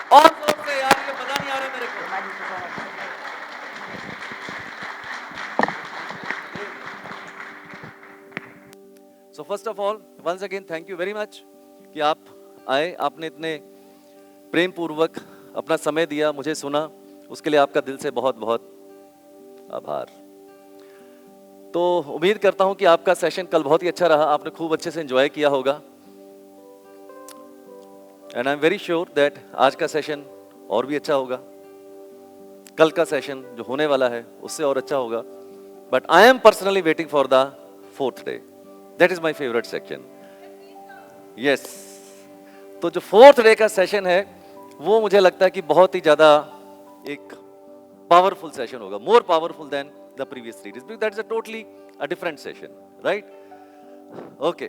और जोर से यार, ये मजा नहीं आ रहा मेरे को। So first of all once again thank you very much कि आप आए, आपने इतने प्रेम पूर्वक अपना समय दिया, मुझे सुना, उसके लिए आपका दिल से बहुत बहुत आभार। तो उम्मीद करता हूं कि आपका सेशन कल बहुत ही अच्छा रहा, आपने खूब अच्छे से एंजॉय किया होगा। And I am very sure that आज का सेशन और भी अच्छा होगा, कल का सेशन जो होने वाला है उससे और अच्छा होगा। But I am personally waiting for the fourth day, that is my favourite section. Yes, तो जो फोर्थ डे का सेशन है वो मुझे लगता है कि बहुत ही ज्यादा एक पावरफुल सेशन होगा, more powerful than the previous 3 days, because that is a totally a different session, right? Okay.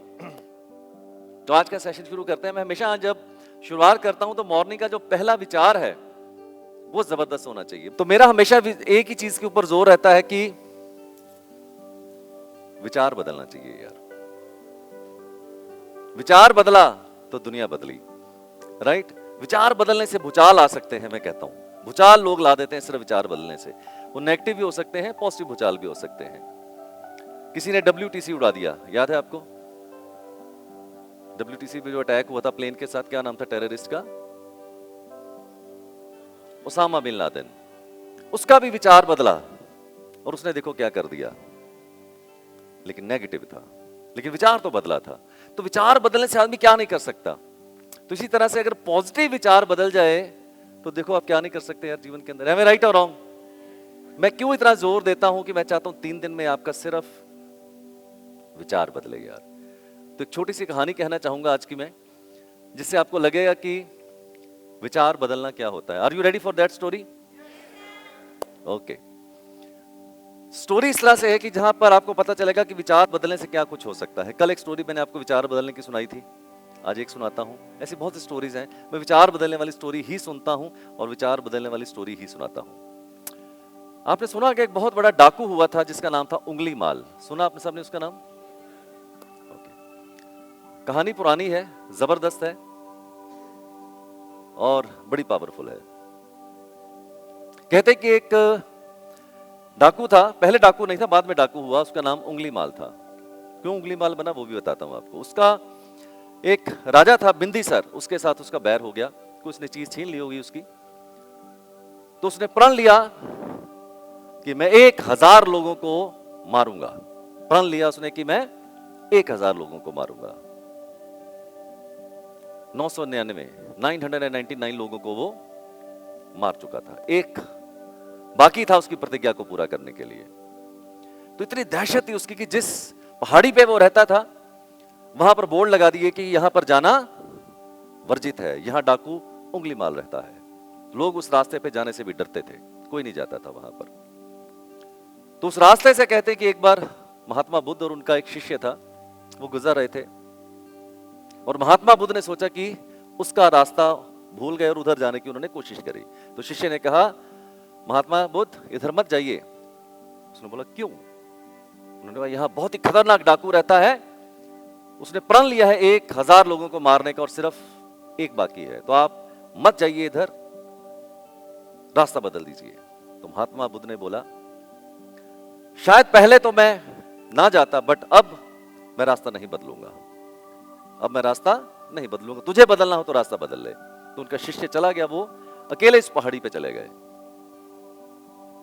तो आज का सेशन शुरू करते हैं। मैं हमेशा जब शुरुआत करता हूं तो मॉर्निंग का जो पहला विचार है वो जबरदस्त होना चाहिए। तो मेरा हमेशा एक ही चीज के ऊपर जोर रहता है कि विचार बदलना चाहिए यार। विचार बदला तो दुनिया बदली, राइट? विचार बदलने से भूचाल आ सकते हैं, मैं कहता हूं भूचाल लोग ला देते हैं सिर्फ विचार बदलने से। वो नेगेटिव भी हो सकते हैं, पॉजिटिव भूचाल भी हो सकते हैं। किसी ने WTC उड़ा दिया, याद है आपको? WTC पे जो अटैक हुआ था प्लेन के साथ, क्या नाम था टेररिस्ट का? Osama bin Laden. उसका भी विचार बदला और उसने देखो क्या कर दिया, लेकिन नेगेटिव था, लेकिन विचार तो बदला था। तो विचार बदलने से आदमी क्या नहीं कर सकता। तो इसी तरह से अगर पॉजिटिव विचार बदल जाए तो देखो आप क्या नहीं कर सकते यार जीवन के अंदर। एम आई राइट और रॉन्ग? मैं क्यों इतना जोर देता हूं कि मैं चाहता हूं 3 दिन में आपका सिर्फ विचार बदले यार। तो एक छोटी सी कहानी कहना चाहूंगा आज की मैं, जिससे आपको लगेगा कि विचार बदलना क्या होता है। Are you ready for that story? Okay. Story इस तरह से है कि जहां पर आपको पता चलेगा कि विचार बदलने से क्या कुछ हो सकता है। कल एक स्टोरी मैंने आपको विचार बदलने की सुनाई थी, आज एक सुनाता हूं। ऐसी बहुत सी स्टोरीज हैं, मैं विचार बदलने वाली स्टोरी ही सुनता हूं और विचार बदलने वाली स्टोरी ही सुनाता हूं। आपने सुना कि एक बहुत बड़ा डाकू हुआ था जिसका नाम था उंगली माल। सुना आपने सबने उसका नाम? कहानी पुरानी है, जबरदस्त है और बड़ी पावरफुल है। कहते कि एक डाकू था, पहले डाकू नहीं था, बाद में डाकू हुआ, उसका नाम उंगली माल था। क्यों उंगली माल बना वो भी बताता हूं आपको। उसका एक राजा था बिंदीसर, उसके साथ उसका बैर हो गया, कुछ ने चीज छीन ली होगी उसकी। तो उसने प्रण लिया कि मैं 1000 लोगों को मारूंगा। प्रण लिया उसने कि मैं 1000 लोगों को मारूंगा। 999 लोगों को वो मार चुका था, एक बाकी था उसकी प्रतिज्ञा को पूरा करने के लिए। तो इतनी दहशत थी उसकी कि जिस पहाड़ी पे वो रहता था वहां पर बोर्ड लगा दिए कि यहां पर जाना वर्जित है, यहां डाकू उंगली माल रहता है। लोग उस रास्ते पे जाने से भी डरते थे, कोई नहीं जाता था वहां पर। तो उस रास्ते से कहते कि एक बार महात्मा बुद्ध और उनका एक शिष्य था, वो गुजर रहे थे और महात्मा बुद्ध ने सोचा कि उसका रास्ता भूल गए और उधर जाने की उन्होंने कोशिश करी। तो शिष्य ने कहा महात्मा बुद्ध इधर मत जाइए। उसने बोला क्यों? उन्होंने कहा यहां बहुत ही खतरनाक डाकू रहता है, उसने प्रण लिया है 1000 लोगों को मारने का और सिर्फ एक बाकी है, तो आप मत जाइए इधर, रास्ता बदल दीजिए। तो महात्मा बुद्ध ने बोला शायद पहले तो मैं ना जाता, बट अब मैं रास्ता नहीं बदलूंगा, अब मैं रास्ता नहीं बदलूंगा, तुझे बदलना हो तो रास्ता बदल ले। तो उनका शिष्य चला गया, वो अकेले इस पहाड़ी पे चले गए।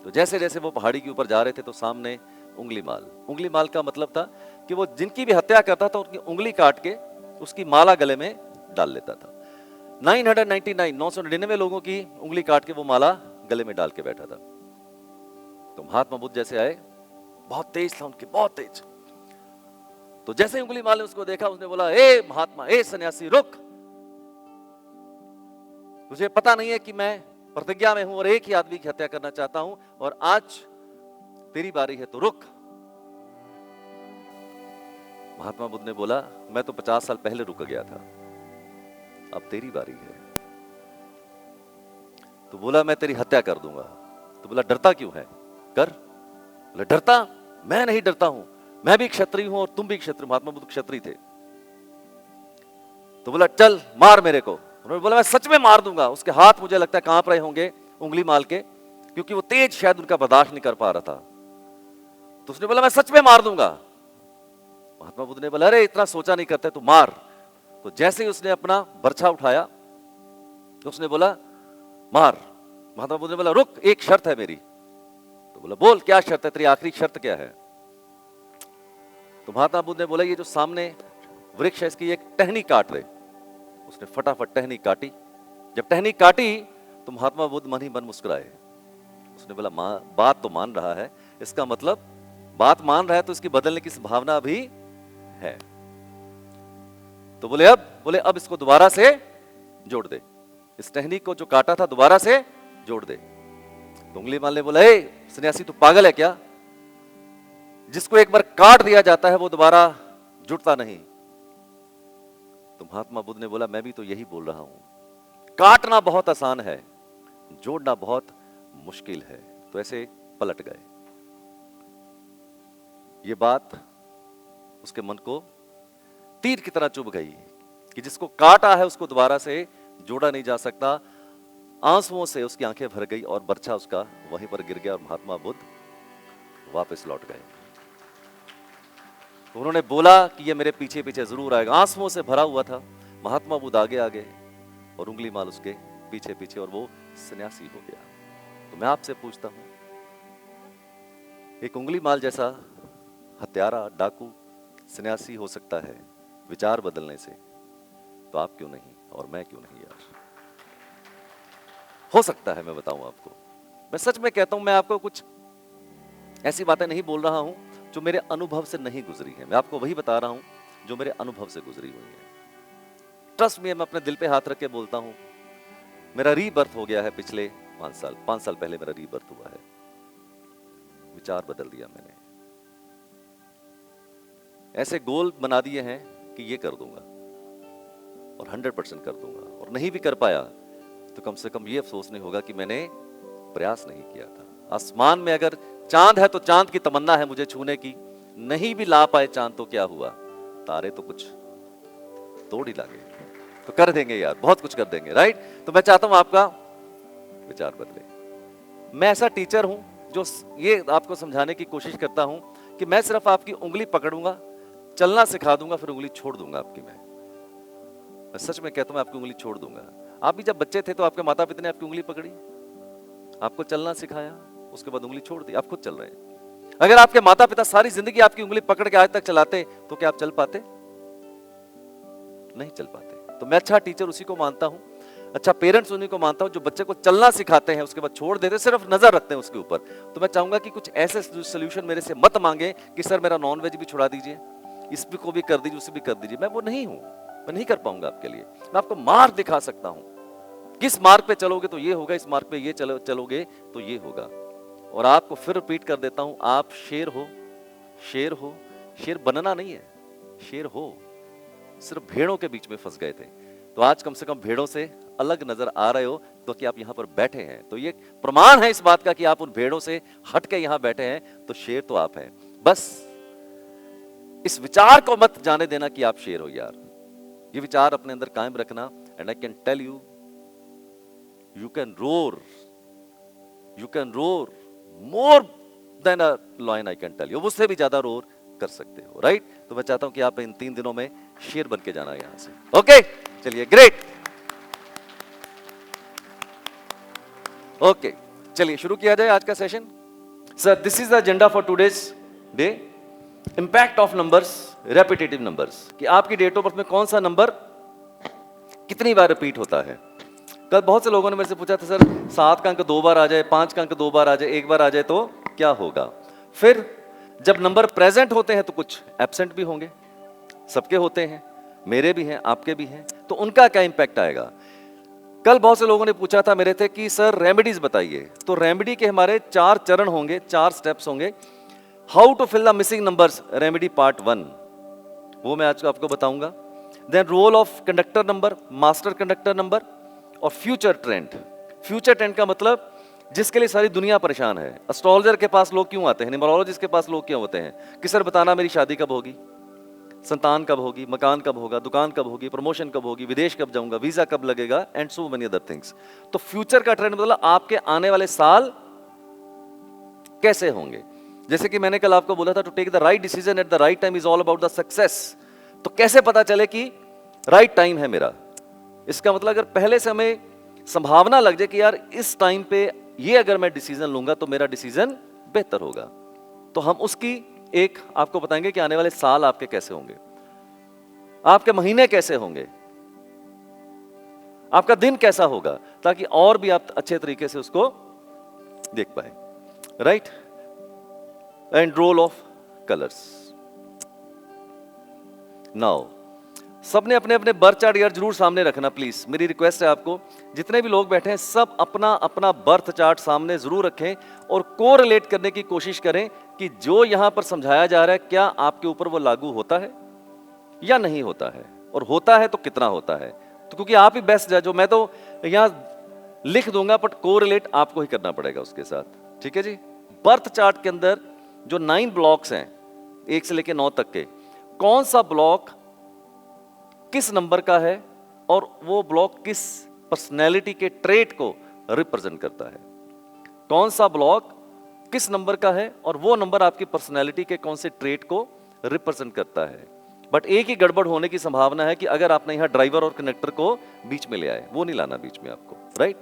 तो जैसे जैसे वो पहाड़ी के ऊपर जा रहे थे तो सामने उंगली माल। उंगली माल का मतलब था कि वो जिनकी भी हत्या करता था उनकी उंगली काट के उसकी माला गले में डाल लेता था। 999 लोगों की उंगली काट के वो माला गले में डाल के बैठा था। तो महात्मा बुद्ध जैसे आए, बहुत तेज था उनके, बहुत तेज। तो जैसे उंगली माल ने उसको देखा, उसने बोला ए महात्मा, ए सन्यासी रुक, तुझे पता नहीं है कि मैं प्रतिज्ञा में हूं और एक ही आदमी की हत्या करना चाहता हूं और आज तेरी बारी है तो रुक। महात्मा बुद्ध ने बोला मैं तो 50 साल पहले रुक गया था, अब तेरी बारी है। तो बोला मैं तेरी हत्या कर दूंगा। तो बोला डरता क्यों है? कर। बोला डरता? मैं नहीं डरता हूं, मैं भी क्षत्रिय हूं और तुम भी क्षत्रिय। महात्मा बुद्ध क्षत्रिय थे। तो बोला चल मार मेरे को। उन्होंने बोला मैं सच में मार दूंगा। उसके हाथ मुझे लगता है कांप रहे होंगे उंगली माल के, क्योंकि वो तेज शायद उनका बर्दाश्त नहीं कर पा रहा था। तो उसने बोला मैं सच में मार दूंगा। महात्मा बुद्ध ने बोला अरे इतना सोचा नहीं करते, तू मार। तो जैसे ही उसने अपना बर्छा उठाया तो उसने बोला मार। महात्मा बुद्ध ने बोला रुक, एक शर्त है मेरी। तो बोला बोल क्या शर्त है, तेरी आखिरी शर्त क्या है। तो महात्मा बुद्ध ने बोला ये जो सामने वृक्ष है इसकी एक टहनी काट ले। उसने फटाफट टहनी काटी। जब टहनी काटी तो महात्मा बुद्ध मन ही मन मुस्कुराए। उसने बोला बात तो मान रहा है, इसका मतलब बात मान रहा है तो इसकी बदलने की संभावना भी है। तो बोले अब इसको दोबारा से जोड़ दे, इस टहनी को जो काटा था दोबारा से जोड़ दे। तो उंगली माल ने बोला ए सन्यासी तू पागल है क्या, जिसको एक बार काट दिया जाता है वो दोबारा जुड़ता नहीं। तो महात्मा बुद्ध ने बोला मैं भी तो यही बोल रहा हूं, काटना बहुत आसान है, जोड़ना बहुत मुश्किल है। तो ऐसे पलट गए। ये बात उसके मन को तीर की तरह चुभ गई कि जिसको काटा है उसको दोबारा से जोड़ा नहीं जा सकता। आंसुओं से उसकी आंखें भर गई और बर्छा उसका वहीं पर गिर गया और महात्मा बुद्ध वापस लौट गए। तो उन्होंने बोला कि ये मेरे पीछे पीछे जरूर आएगा। आंसुओं से भरा हुआ था महात्मा बुद्ध, आगे आगे और उंगली माल उसके पीछे पीछे, और वो सन्यासी हो गया। तो मैं आपसे पूछता हूं, एक उंगली माल जैसा हत्यारा डाकू सन्यासी हो सकता है विचार बदलने से, तो आप क्यों नहीं और मैं क्यों नहीं यार। हो सकता है, मैं बताऊं आपको, मैं सच में कहता हूं, मैं आपको कुछ ऐसी बातें नहीं बोल रहा हूं जो मेरे अनुभव से नहीं गुजरी है। मैं आपको वही बता रहा हूं जो मेरे अनुभव से गुजरी हुई है। ट्रस्ट में, मैं अपने दिल पे हाथ रख के बोलता हूं, मेरा रीबर्थ हो गया है पिछले 5 साल पहले मेरा रीबर्थ हुआ है। विचार बदल दिया मैंने, ऐसे गोल बना दिए हैं कि ये कर दूंगा और 100% कर दूंगा, और नहीं भी कर पाया तो कम से कम ये अफसोस नहीं होगा कि मैंने प्रयास नहीं किया था। आसमान में अगर चांद है तो चांद की तमन्ना है मुझे छूने की, नहीं भी ला पाए चांद तो क्या हुआ, तारे तो कुछ तोड़ ही लागे, तो कर देंगे यार, बहुत कुछ कर देंगे, राइट। तो मैं चाहता हूं आपका विचार बदले। मैं ऐसा टीचर हूं जो ये आपको समझाने की कोशिश करता हूं कि मैं सिर्फ आपकी उंगली पकड़ूंगा, चलना सिखा दूंगा, फिर उंगली छोड़ दूंगा आपकी। मैं सच में कहता हूं, मैं आपकी उंगली छोड़ दूंगा। आप भी जब बच्चे थे तो आपके माता पिता ने आपकी उंगली पकड़ी, आपको चलना सिखाया, उसके बाद उंगली छोड़ दी, आप खुद चल रहे हैं। अगर आपके माता पिता सारी जिंदगी आपकी उंगली पकड़ के आज तक चलाते तो क्या आप चल पाते? नहीं चल पाते। तो मैं अच्छा टीचर उसी को मानता हूं, अच्छा पेरेंट्स उन्हीं को मानता हूं जो बच्चे को चलना सिखाते हैं, उसके बाद छोड़ देते, सिर्फ नजर रखते हैं उसके ऊपर। तो मैं चाहूंगा कि कुछ ऐसे सोल्यूशन मेरे से मत मांगे कि सर मेरा नॉनवेज भी छुड़ा दीजिए, इस को भी कर दीजिए, उसे भी कर दीजिए। मैं वो नहीं हूं, मैं नहीं कर पाऊंगा आपके लिए। मैं आपको मार्ग दिखा सकता हूं, किस मार्ग पे चलोगे तो ये होगा, इस मार्ग पे ये चलोगे तो ये होगा। और आपको फिर रिपीट कर देता हूं, आप शेर हो, शेर हो, शेर बनना नहीं है, शेर हो। सिर्फ भेड़ों के बीच में फंस गए थे, तो आज कम से कम भेड़ों से अलग नजर आ रहे हो, तो कि आप यहां पर बैठे हैं, तो ये प्रमाण है इस बात का कि आप उन भेड़ों से हट के यहां बैठे हैं, तो शेर तो आप हैं। बस इस विचार को मत जाने देना कि आप शेर हो यार, ये विचार अपने अंदर कायम रखना। And I can tell you, you can roar more than a lion, I can tell you, उससे भी ज्यादा रोर कर सकते हो, राइट। तो मैं चाहता हूं कि आप इन 3 दिनों में शेर बन के जाना यहां से। ओके, चलिए, ग्रेट। ओके, चलिए शुरू किया जाए आज का session. Sir, this is the agenda for today's day. Impact of numbers, repetitive numbers, कि आपकी डेट ऑफ बर्थ में कौन सा नंबर कितनी बार रिपीट होता है। कल बहुत से लोगों ने मेरे से पूछा था सर 7 का अंक 2 बार आ जाए, 5 का अंक 2 बार आ जाए, 1 बार आ जाए तो क्या होगा। फिर जब नंबर प्रेजेंट होते हैं तो कुछ एब्सेंट भी होंगे, सबके होते हैं, मेरे भी हैं, आपके भी हैं, तो उनका क्या इंपैक्ट आएगा। कल बहुत से लोगों ने पूछा था मेरे थे कि सर रेमेडीज बताइए, तो रेमेडी के हमारे 4 चरण होंगे, 4 स्टेप्स होंगे। How to fill the missing numbers, remedy part 1, वो मैं आज आपको बताऊंगा। Then role of conductor number, master conductor number, और फ्यूचर ट्रेंड। फ्यूचर ट्रेंड का मतलब जिसके लिए सारी दुनिया परेशान है। एस्ट्रोलॉजर के पास लोग क्यों आते हैं, न्यूमरोलॉजिस्ट के पास लोग क्यों होते हैं कि सर बताना मेरी शादी कब होगी, संतान कब होगी, मकान कब होगा, दुकान कब होगी, प्रमोशन कब होगी, विदेश कब जाऊंगा, वीजा कब लगेगा, and so many other things. तो फ्यूचर का ट्रेंड मतलब आपके आने वाले साल कैसे होंगे। जैसे कि मैंने कल आपको बोला था, to take the right decision at the right time is all about the success. तो कैसे पता चले कि राइट टाइम है मेरा, इसका मतलब अगर पहले से हमें संभावना लग जाए कि यार इस टाइम पे ये अगर मैं डिसीजन लूंगा तो मेरा डिसीजन बेहतर होगा, तो हम उसकी एक आपको बताएंगे कि आने वाले साल आपके कैसे होंगे, आपके महीने कैसे होंगे, आपका दिन कैसा होगा, ताकि और भी आप अच्छे तरीके से उसको देख पाए। Right, and role of colours. Now सबने अपने अपने बर्थ चार्ट यार जरूर सामने रखना प्लीज, मेरी रिक्वेस्ट है आपको, जितने भी लोग बैठे हैं सब अपना अपना बर्थ चार्ट सामने जरूर रखें और कोरिलेट करने की कोशिश करें कि जो यहां पर समझाया जा रहा है क्या आपके ऊपर वो लागू होता है या नहीं होता है, और होता है तो कितना होता है। तो क्योंकि आप ही बेस्ट जज हो, मैं तो यहां लिख दूंगा बट कोरिलेट आपको ही करना पड़ेगा उसके साथ। ठीक है जी। बर्थ चार्ट के अंदर जो 9 ब्लॉक्स हैं 1 से लेकर 9 तक के, कौन सा ब्लॉक किस नंबर का है और वो ब्लॉक किस पर्सनैलिटी के ट्रेट को रिप्रेजेंट करता है, कौन सा ब्लॉक किस नंबर का है और वो नंबर आपकी पर्सनैलिटी के कौन से ट्रेट को रिप्रेजेंट करता है। बट एक ही गड़बड़ होने की संभावना है कि अगर आपने यहां ड्राइवर और कनेक्टर को बीच में ले आए, वो नहीं लाना बीच में आपको। राइट,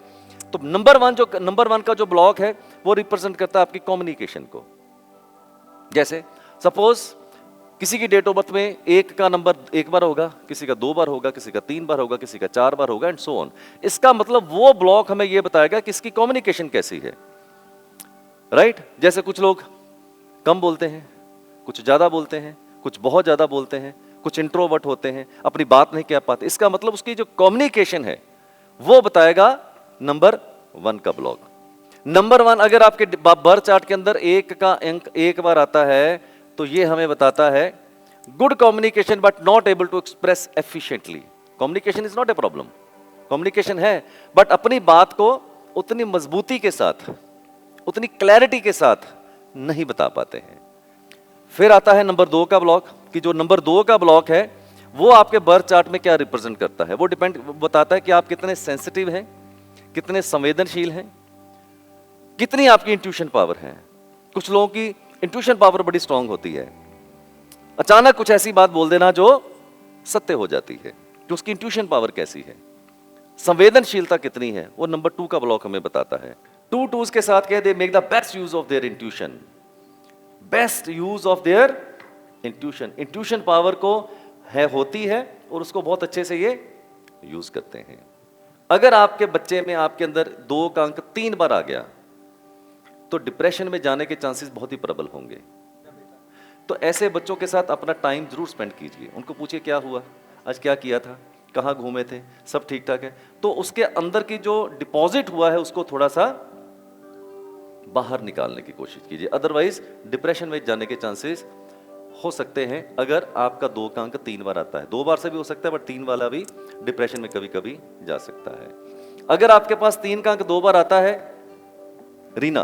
तो नंबर वन का जो ब्लॉक है वो रिप्रेजेंट करता है आपकी कम्युनिकेशन को। जैसे सपोज किसी की डेट ऑफ बर्थ में 1 का नंबर 1 बार होगा, किसी का 2 बार होगा, किसी का 3 बार होगा, किसी का 4 बार होगा, एंड सो ऑन। इसका मतलब वो ब्लॉक हमें यह बताएगा कि इसकी कम्युनिकेशन कैसी है। राइट, जैसे कुछ लोग कम बोलते हैं, कुछ ज्यादा बोलते हैं, कुछ बहुत ज्यादा बोलते हैं, कुछ इंट्रोवर्ट होते हैं, अपनी बात नहीं कह पाते। इसका मतलब उसकी जो कम्युनिकेशन है वो बताएगा नंबर 1 का ब्लॉक। नंबर 1 अगर आपके बर्थ चार्ट के अंदर 1 का अंक 1 बार आता है तो ये हमें बताता है good communication but not able to express efficiently. Communication is not a problem, communication है बट अपनी बात को उतनी मजबूती के साथ, उतनी क्लैरिटी के साथ नहीं बता पाते हैं। फिर आता है नंबर 2 का ब्लॉक, कि जो नंबर 2 का ब्लॉक है वो आपके बर्थ चार्ट में क्या रिप्रेजेंट करता है। वो बताता है कि आप कितने सेंसिटिव हैं, कितने संवेदनशील हैं, कितनी आपकी इंट्यूशन पावर है। कुछ लोगों की इंट्यूशन पावर बड़ी स्ट्रांग होती है, अचानक कुछ ऐसी बात बोल देना जो सत्य हो जाती है, कि उसकी इंट्यूशन पावर कैसी है, संवेदनशीलता कितनी है, वो नंबर 2 का ब्लॉक हमें बताता है। 2 2s के साथ कह they make the best use of their intuition, best use of their intuition. Intuition power को है होती है और उसको बहुत अच्छे से ये यूज करते हैं। अगर आपके बच्चे में आपके अंदर 2 का अंक 3 बार आ गया तो डिप्रेशन में जाने के चांसेस बहुत ही प्रबल होंगे। तो ऐसे बच्चों के साथ अपना टाइम जरूर स्पेंड कीजिए, उनको पूछिए क्या हुआ आज, क्या किया था, कहाँ घूमे थे, सब ठीक ठाक है। तो उसके अंदर की जो डिपॉजिट हुआ है उसको थोड़ा सा बाहर निकालने की कोशिश कीजिए, अदरवाइज डिप्रेशन में जाने के चांसेस हो सकते हैं। अगर आपका 2 का अंक 3 बार आता है, 2 बार से भी हो सकता है बट 3 वाला भी डिप्रेशन में कभी कभी जा सकता है। अगर आपके पास 3 का अंक 2 बार आता है रीना,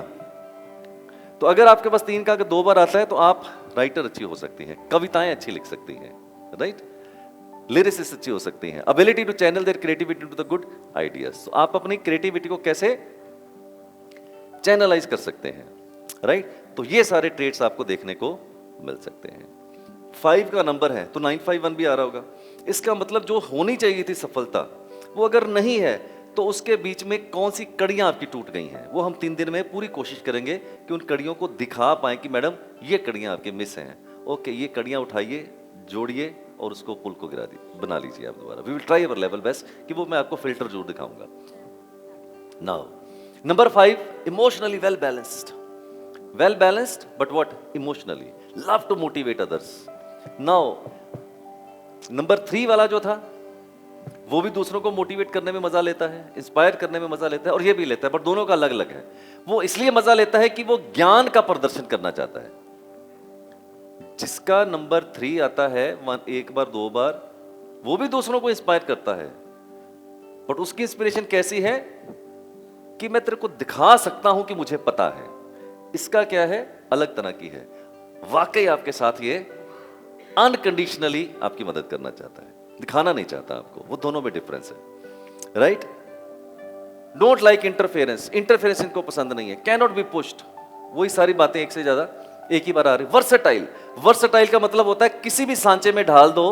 तो अगर आपके पास 3 का अंक 2 बार आता है तो आप राइटर अच्छी हो सकती हैं, कविताएं अच्छी लिख सकती हैं, राइट, लिरिसिस्ट अच्छी हो सकती हैं। Ability to channel their creativity to the good ideas, तो आप अपनी क्रिएटिविटी को कैसे चैनलाइज कर सकते हैं, राइट। तो ये सारे ट्रेट्स आपको देखने को मिल सकते हैं। 5 का नंबर है तो 951 भी आ रहा होगा। इसका मतलब जो होनी चाहिए थी सफलता वो अगर नहीं है तो उसके बीच में कौन सी कड़ियां आपकी टूट गई हैं, वो हम 3 दिन में पूरी कोशिश करेंगे कि उन कड़ियों को दिखा पाए कि मैडम ये कड़ियां आपके मिस हैं। ओके, ये कड़ियां उठाइए, जोड़िए और उसको पुल को गिरा दी, बना लीजिए आप दोबारा। We will try our level best कि वो मैं आपको फिल्टर जरूर दिखाऊंगा। Now number 5, emotionally well balanced. Well balanced but what, emotionally love to motivate others. Now number 3 वाला जो था वो भी दूसरों को मोटिवेट करने में मजा लेता है, इंस्पायर करने में मजा लेता है, और ये भी लेता है, बट दोनों का अलग अलग है। वो इसलिए मजा लेता है कि वो ज्ञान का प्रदर्शन करना चाहता है। जिसका नंबर 3 आता है 1 बार 2 बार, वो भी दूसरों को इंस्पायर करता है, बट उसकी इंस्पिरेशन कैसी है, कि मैं तेरे को दिखा सकता हूं कि मुझे पता है, इसका क्या है, अलग तरह की है। वाकई आपके साथ ये अनकंडीशनली आपकी मदद करना चाहता है, दिखाना नहीं चाहता आपको। वो दोनों में डिफरेंस है, right. Don't like interference, interference इनको पसंद नहीं है। कैन नॉट बी पुश्ड, वही सारी बातें एक से ज्यादा एक ही बार आ रही। वर्सेटाइल, वर्सेटाइल का मतलब होता है किसी भी सांचे में ढाल दो,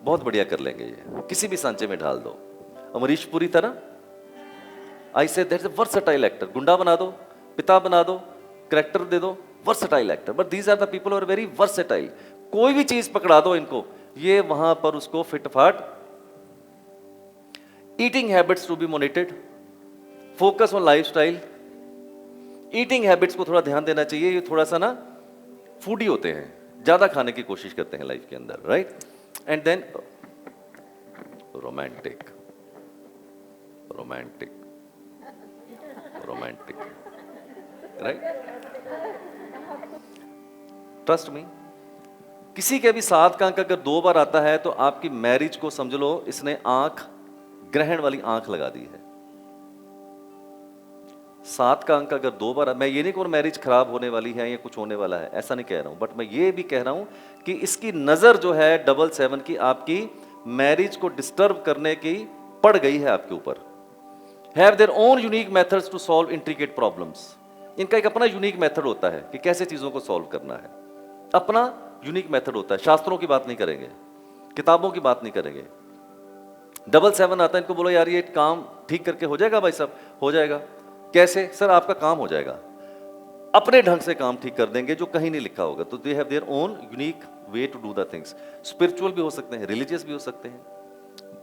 बहुत बढ़िया कर लेंगे ये, किसी भी सांचे में ढाल दो। अमरीश पुरी था ना, आई से दैट्स अ वर्सेटाइल एक्टर। गुंडा बना दो, पिता बना दो, करेक्टर दे दो, versatile actor. But these are the people who are very versatile. कोई भी चीज पकड़ा दो इनको, ये वहां पर उसको फिटफाट। Eating habits to be monitored, focus on lifestyle. Eating habits को थोड़ा ध्यान देना चाहिए। ये थोड़ा सा ना फूडी होते हैं, ज्यादा खाने की कोशिश करते हैं लाइफ के अंदर, right. And then romantic, romantic, romantic, right. Trust me, किसी के भी 7 का अंक अगर 2 बार आता है तो आपकी मैरिज को समझ लो इसने आंख, ग्रहण वाली आंख लगा दी है। 7 का अंक अगर 2 बार, मैं ये नहीं कहूँ मैरिज खराब होने वाली है या कुछ होने वाला है, ऐसा नहीं कह रहा हूं, बट मैं ये भी कह रहा हूं कि इसकी नजर जो है 777 की आपकी मैरिज को डिस्टर्ब करने की पड़ गई है आपके ऊपर। Have their own unique methods to solve intricate problems. इनका एक अपना यूनिक मेथड होता है कि कैसे चीजों को सॉल्व करना है, अपना यूनिक मेथड होता है। शास्त्रों की बात नहीं करेंगे, किताबों की बात नहीं करेंगे। 777 आता है, इनको बोलो यार ये काम ठीक करके हो जाएगा भाई साहब, हो जाएगा। कैसे सर? आपका काम हो जाएगा, अपने ढंग से काम ठीक कर देंगे जो कहीं नहीं लिखा होगा। तो they have their own unique way to do the things. Spiritual भी हो सकते हैं, रिलीजियस भी हो सकते हैं,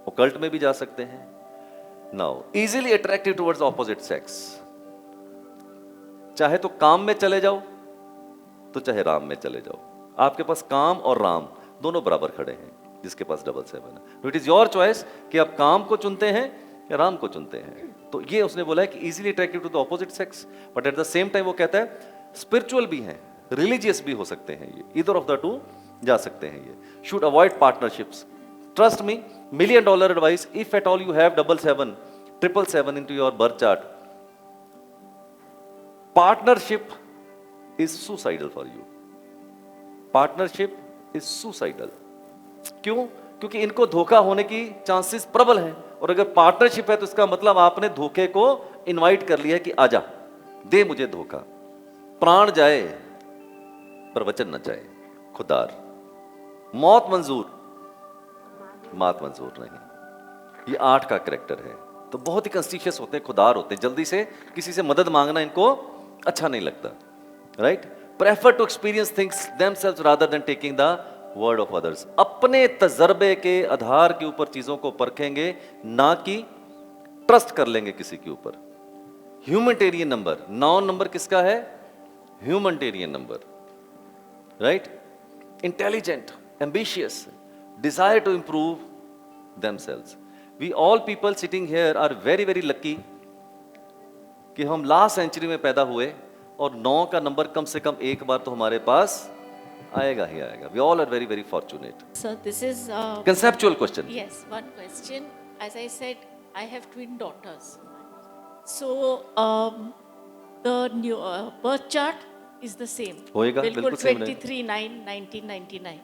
ओकल्ट में भी जा सकते हैं। Now easily attractive towards opposite sex. चाहे तो काम में चले जाओ, तो चाहे राम में चले जाओ। आपके पास काम और राम दोनों बराबर खड़े हैं जिसके पास 777। इट इज योर चॉइस कि आप काम को चुनते हैं या राम को चुनते हैं। तो ये उसने बोला है कि easily attractive to the opposite sex, but at the same time वो कहता है स्पिरिचुअल भी हैं, रिलीजियस भी हो सकते हैं। ये ईदर ऑफ द टू जा सकते हैं। ये should avoid partnerships. Trust me, $1 million advice, if at all you have 77, 777 into your birth chart, partnership is suicidal for you. Partnership is suicidal. क्यों? क्योंकि इनको धोखा होने की चांसेस प्रबल हैं। और अगर पार्टनरशिप है तो इसका मतलब आपने धोखे को इनवाइट कर लिया कि आजा, दे मुझे धोखा। प्राण जाए पर वचन न जाए, खुदार। मौत मंजूर, मात मंजूर नहीं। ये 8 का करैक्टर है। तो बहुत ही कंस्टिशियस होते हैं, खुदार होते हैं, जल्दी से किसी से मदद मांगना इनको अच्छा नहीं लगता, right. Prefer to experience things themselves rather than taking the word of others. अपने तजर्बे के आधार के ऊपर चीजों को परखेंगे, ना कि ट्रस्ट कर लेंगे किसी के ऊपर। ह्यूमैनिटेरियन नंबर, 9 नंबर किसका है? Humanitarian number, right. Intelligent, ambitious, desire to improve themselves. We all people sitting here are very very lucky कि हम लास्ट सेंचुरी में पैदा हुए और 9 का नंबर कम से कम एक बार तो हमारे पास आएगा ही आएगा। We all are very very fortunate. So this is Conceptual question. yes, one question. As I said, I have twin daughters. So the new birth chart is the same. होएगा, बिल्कुल same 23/9/1999.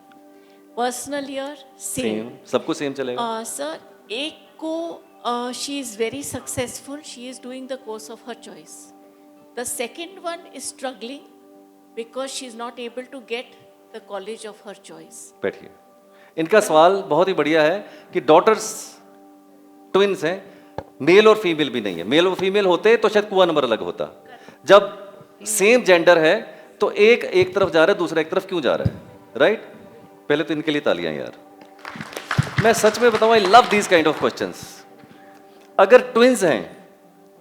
Personal year same. सबको same चलेगा। Sir, एक को she is very successful. She is doing the course of her choice. The second one is struggling because she is not able to get the college of her choice. बैठिए। इनका सवाल बहुत ही बढ़िया है कि डॉटर्स ट्विंस हैं, mail और female भी नहीं है। मेल और फीमेल होते तो शायद कुआ नंबर अलग होता। जब सेम जेंडर है तो एक तरफ जा रहा है, दूसरा एक तरफ क्यों जा रहा है, राइट। पहले तो इनके लिए तालियां यार। मैं सच में बताऊं, I love these kind of questions. अगर ट्विंस हैं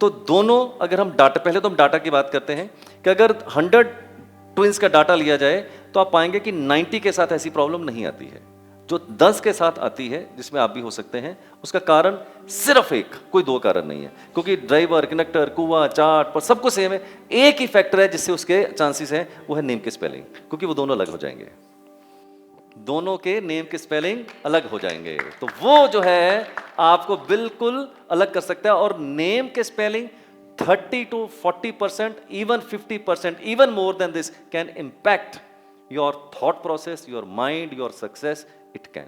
तो दोनों, अगर हम डाटा, पहले तो हम डाटा की बात करते हैं कि अगर 100 ट्विंस का डाटा लिया जाए तो आप पाएंगे कि 90 के साथ ऐसी प्रॉब्लम नहीं आती है। जो 10 के साथ आती है, जिसमें आप भी हो सकते हैं, उसका कारण सिर्फ एक, कोई 2 कारण नहीं है। क्योंकि ड्राइवर, कनेक्टर, कुआ, चार्ट पर सबको सेम है। एक ही फैक्टर है जिससे उसके चांसेस हैं, वो है नेम के स्पेलिंग, क्योंकि वो दोनों अलग हो जाएंगे। दोनों के नेम के स्पेलिंग अलग हो जाएंगे, तो वो जो है आपको बिल्कुल अलग कर सकता है। और नेम के spelling 30 to 40%, even 50%, even more than this can impact your thought process, your mind, your success. It can.